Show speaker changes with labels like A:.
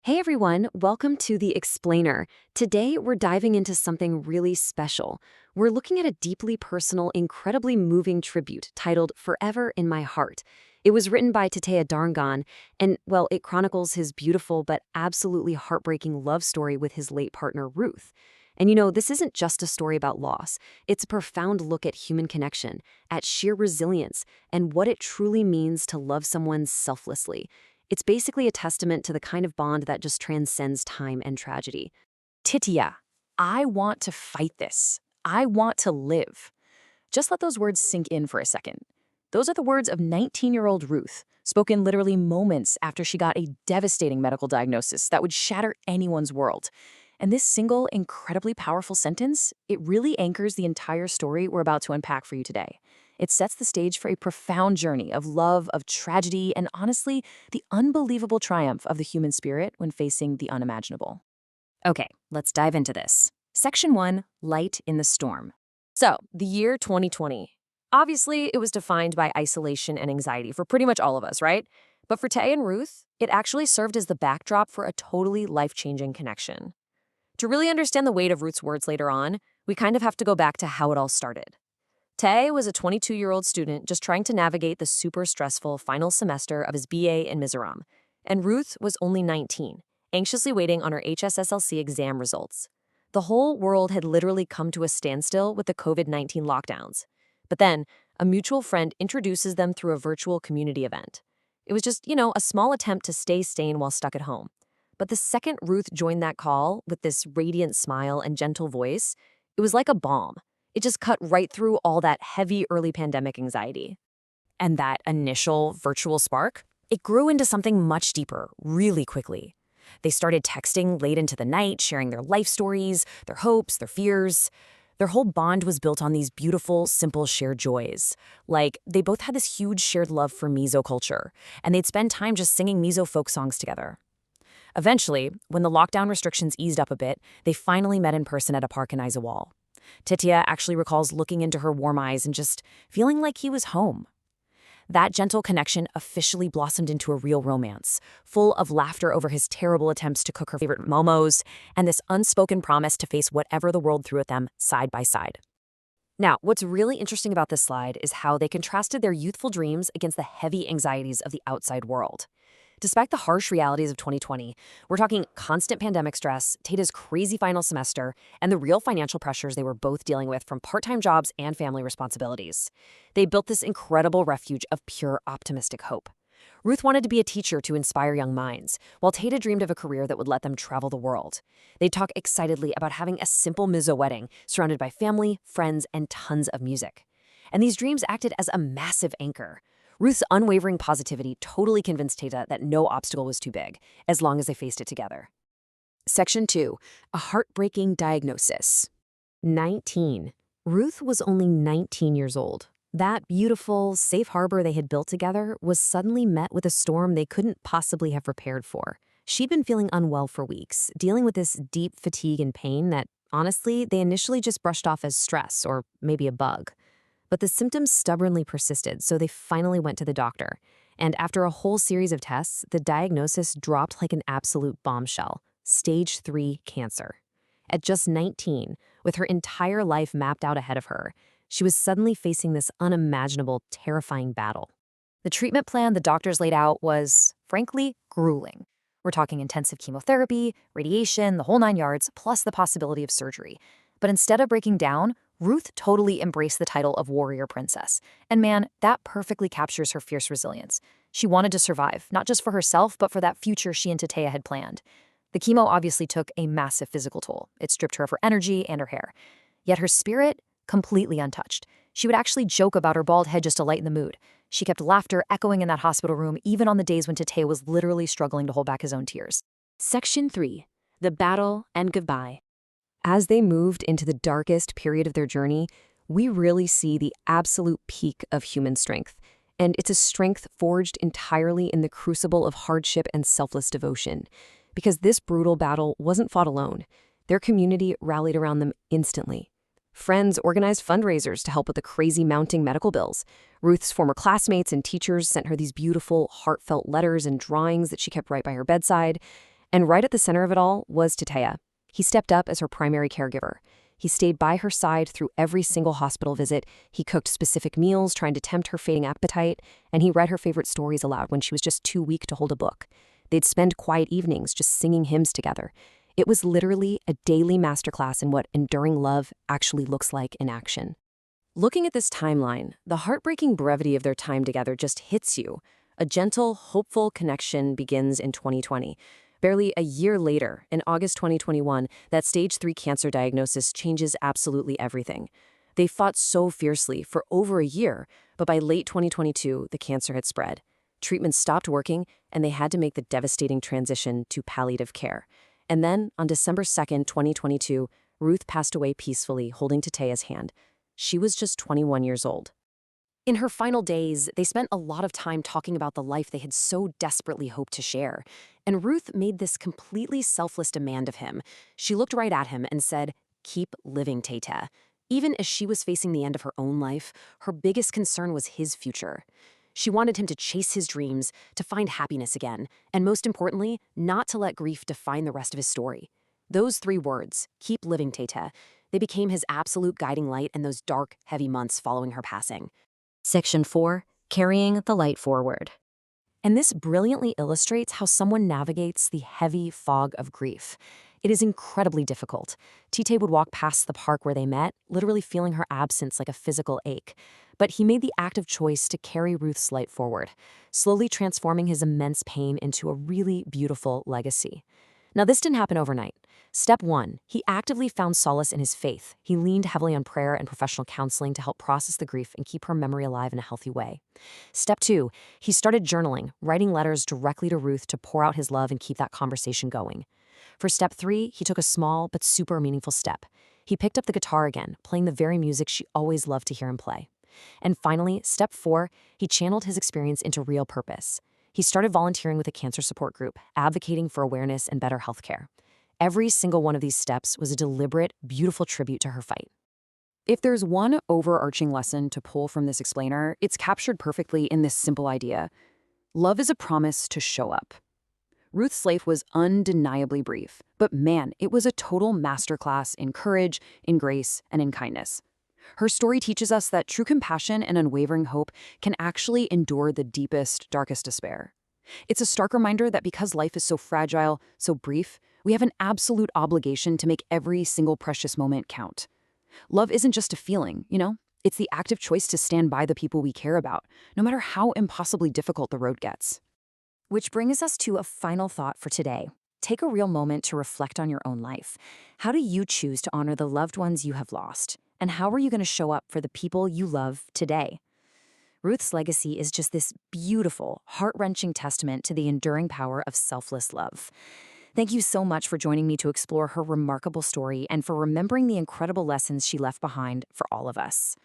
A: Hey everyone, welcome to The Explainer. Today we're diving into something really special. We're looking at a deeply personal, incredibly moving tribute titled Forever in My Heart. It was written by Tetea Darngawn, and, well, it chronicles his beautiful but absolutely heartbreaking love story with his late partner, Ruth. And this isn't just a story about loss. It's a profound look at human connection, at sheer resilience, and what it truly means to love someone selflessly. It's basically a testament to the kind of bond that just transcends time and tragedy.
B: Tetea, I want to fight this. I want to live. Just let those words sink in for a second. Those are the words of 19-year-old Ruth, spoken literally moments after she got a devastating medical diagnosis that would shatter anyone's world. And this single, incredibly powerful sentence, it really anchors the entire story we're about to unpack for you today. It sets the stage for a profound journey of love, of tragedy, and honestly, the unbelievable triumph of the human spirit when facing the unimaginable. Okay, let's dive into this. Section 1, Light in the Storm. So, the year 2020. Obviously, it was defined by isolation and anxiety for pretty much all of us, right? But for Tay and Ruth, it actually served as the backdrop for a totally life-changing connection. To really understand the weight of Ruth's words later on, we kind of have to go back to how it all started. Tay was a 22-year-old student just trying to navigate the super stressful final semester of his BA in Mizoram, and Ruth was only 19, anxiously waiting on her HSSLC exam results. The whole world had literally come to a standstill with the COVID-19 lockdowns. But then, a mutual friend introduces them through a virtual community event. It was just, a small attempt to stay sane while stuck at home. But the second Ruth joined that call with this radiant smile and gentle voice, it was like a bomb. It just cut right through all that heavy early pandemic anxiety. And that initial virtual spark, it grew into something much deeper, really quickly. They started texting late into the night, sharing their life stories, their hopes, their fears. Their whole bond was built on these beautiful, simple shared joys. Like, they both had this huge shared love for Mizo culture, and they'd spend time just singing Mizo folk songs together. Eventually, when the lockdown restrictions eased up a bit, they finally met in person at a park in Izawal. Tetea actually recalls looking into her warm eyes and just feeling like he was home. That gentle connection officially blossomed into a real romance, full of laughter over his terrible attempts to cook her favorite momos, and this unspoken promise to face whatever the world threw at them side by side. Now, what's really interesting about this slide is how they contrasted their youthful dreams against the heavy anxieties of the outside world. Despite the harsh realities of 2020, we're talking constant pandemic stress, Tata's crazy final semester, and the real financial pressures they were both dealing with from part-time jobs and family responsibilities. They built this incredible refuge of pure optimistic hope. Ruth wanted to be a teacher to inspire young minds, while Tata dreamed of a career that would let them travel the world. They'd talk excitedly about having a simple Mizo wedding surrounded by family, friends, and tons of music. And these dreams acted as a massive anchor. Ruth's unwavering positivity totally convinced Tata that no obstacle was too big, as long as they faced it together. Section 2, a heartbreaking diagnosis. 19. Ruth was only 19 years old. That beautiful, safe harbor they had built together was suddenly met with a storm they couldn't possibly have prepared for. She'd been feeling unwell for weeks, dealing with this deep fatigue and pain that, honestly, they initially just brushed off as stress or maybe a bug. But the symptoms stubbornly persisted, so they finally went to the doctor. And after a whole series of tests, the diagnosis dropped like an absolute bombshell: stage 3 cancer. At just 19, with her entire life mapped out ahead of her, she was suddenly facing this unimaginable, terrifying battle. The treatment plan the doctors laid out was, frankly, grueling. We're talking intensive chemotherapy, radiation, the whole 9 yards, plus the possibility of surgery. But instead of breaking down, Ruth totally embraced the title of warrior princess. And man, that perfectly captures her fierce resilience. She wanted to survive, not just for herself, but for that future she and Tetea had planned. The chemo obviously took a massive physical toll. It stripped her of her energy and her hair. Yet her spirit, completely untouched. She would actually joke about her bald head just to lighten the mood. She kept laughter echoing in that hospital room, even on the days when Tetea was literally struggling to hold back his own tears. Section 3, the battle and goodbye. As they moved into the darkest period of their journey, we really see the absolute peak of human strength. And it's a strength forged entirely in the crucible of hardship and selfless devotion. Because this brutal battle wasn't fought alone. Their community rallied around them instantly. Friends organized fundraisers to help with the crazy mounting medical bills. Ruth's former classmates and teachers sent her these beautiful, heartfelt letters and drawings that she kept right by her bedside.
A: And right at the center of it all was Tetea. He stepped up as her primary caregiver. He stayed by her side through every single hospital visit. He cooked specific meals, trying to tempt her fading appetite, and he read her favorite stories aloud when she was just too weak to hold a book. They'd spend quiet evenings just singing hymns together. It was literally a daily masterclass in what enduring love actually looks like in action. Looking at this timeline, the heartbreaking brevity of their time together just hits you. A gentle, hopeful connection begins in 2020. Barely a year later, in August 2021, that stage 3 cancer diagnosis changes absolutely everything. They fought so fiercely for over a year, but by late 2022, the cancer had spread. Treatments stopped working, and they had to make the devastating transition to palliative care. And then, on December 2nd, 2022, Ruth passed away peacefully, holding Tetea's hand. She was just 21 years old. In her final days, they spent a lot of time talking about the life they had so desperately hoped to share. And Ruth made this completely selfless demand of him. She looked right at him and said, "Keep living, Tetea." Even as she was facing the end of her own life, her biggest concern was his future. She wanted him to chase his dreams, to find happiness again, and most importantly, not to let grief define the rest of his story. Those 3 words, "Keep living, Tetea," they became his absolute guiding light in those dark, heavy months following her passing. Section 4, Carrying the Light Forward. And this brilliantly illustrates how someone navigates the heavy fog of grief. It is incredibly difficult. Tetea would walk past the park where they met, literally feeling her absence like a physical ache. But he made the active choice to carry Ruth's light forward, slowly transforming his immense pain into a really beautiful legacy. Now, this didn't happen overnight. Step 1, he actively found solace in his faith. He leaned heavily on prayer and professional counseling to help process the grief and keep her memory alive in a healthy way. Step 2, he started journaling, writing letters directly to Ruth to pour out his love and keep that conversation going. For step 3, he took a small but super meaningful step. He picked up the guitar again, playing the very music she always loved to hear him play. And finally, step 4, he channeled his experience into real purpose. He started volunteering with a cancer support group, advocating for awareness and better healthcare. Every single one of these steps was a deliberate, beautiful tribute to her fight. If there's one overarching lesson to pull from this explainer, it's captured perfectly in this simple idea. Love is a promise to show up. Ruth's life was undeniably brief, but man, it was a total masterclass in courage, in grace, and in kindness. Her story teaches us that true compassion and unwavering hope can actually endure the deepest, darkest despair. It's a stark reminder that because life is so fragile, so brief, we have an absolute obligation to make every single precious moment count. Love isn't just a feeling, It's the active choice to stand by the people we care about, no matter how impossibly difficult the road gets. Which brings us to a final thought for today. Take a real moment to reflect on your own life. How do you choose to honor the loved ones you have lost? And how are you going to show up for the people you love today? Ruth's legacy is just this beautiful, heart-wrenching testament to the enduring power of selfless love. Thank you so much for joining me to explore her remarkable story and for remembering the incredible lessons she left behind for all of us.